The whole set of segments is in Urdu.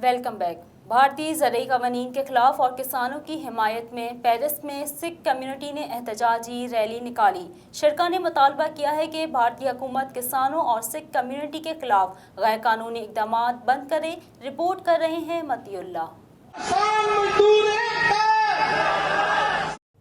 Welcome back. بھارتی زرعی قوانین کے خلاف اور کسانوں کی حمایت میں پیرس میں سکھ کمیونٹی نے احتجاجی ریلی نکالی۔ شرکاء نے مطالبہ کیا ہے کہ بھارتی حکومت کسانوں اور سکھ کمیونٹی کے خلاف غیر قانونی اقدامات بند کرے۔ رپورٹ کر رہے ہیں متی اللہ۔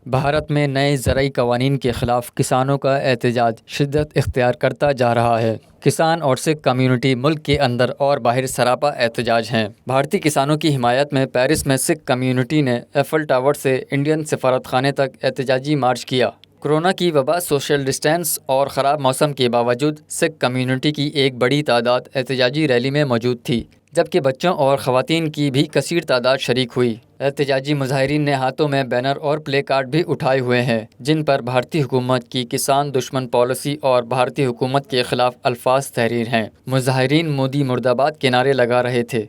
بھارت میں نئے زرعی قوانین کے خلاف کسانوں کا احتجاج شدت اختیار کرتا جا رہا ہے۔ کسان اور سکھ کمیونٹی ملک کے اندر اور باہر سراپا احتجاج ہیں۔ بھارتی کسانوں کی حمایت میں پیرس میں سکھ کمیونٹی نے ایفل ٹاور سے انڈین سفارت خانے تک احتجاجی مارچ کیا۔ کورونا کی وبا، سوشل ڈسٹینس اور خراب موسم کے باوجود سکھ کمیونٹی کی ایک بڑی تعداد احتجاجی ریلی میں موجود تھی، جبکہ بچوں اور خواتین کی بھی کثیر تعداد شریک ہوئی۔ احتجاجی مظاہرین نے ہاتھوں میں بینر اور پلے کارڈ بھی اٹھائے ہوئے ہیں، جن پر بھارتی حکومت کی کسان دشمن پالیسی اور بھارتی حکومت کے خلاف الفاظ تحریر ہیں۔ مظاہرین مودی مرد آباد کے نعرے لگا رہے تھے۔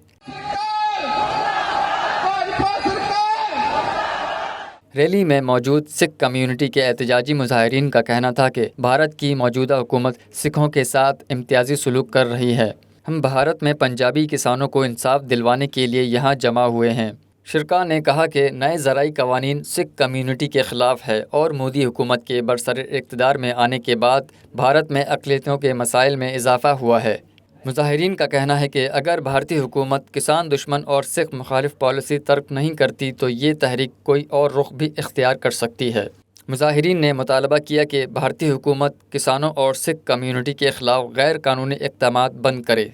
ریلی میں موجود سکھ کمیونٹی کے احتجاجی مظاہرین کا کہنا تھا کہ بھارت کی موجودہ حکومت سکھوں کے ساتھ امتیازی سلوک کر رہی ہے۔ ہم بھارت میں پنجابی کسانوں کو انصاف دلوانے کے لیے یہاں جمع ہوئے ہیں۔ شرکاء نے کہا کہ نئے زرعی قوانین سکھ کمیونٹی کے خلاف ہے اور مودی حکومت کے برسر اقتدار میں آنے کے بعد بھارت میں اقلیتوں کے مسائل میں اضافہ ہوا ہے۔ مظاہرین کا کہنا ہے کہ اگر بھارتی حکومت کسان دشمن اور سکھ مخالف پالیسی ترک نہیں کرتی تو یہ تحریک کوئی اور رخ بھی اختیار کر سکتی ہے۔ مظاہرین نے مطالبہ کیا کہ بھارتی حکومت کسانوں اور سکھ کمیونٹی کے خلاف غیر قانونی اقدامات بند کرے۔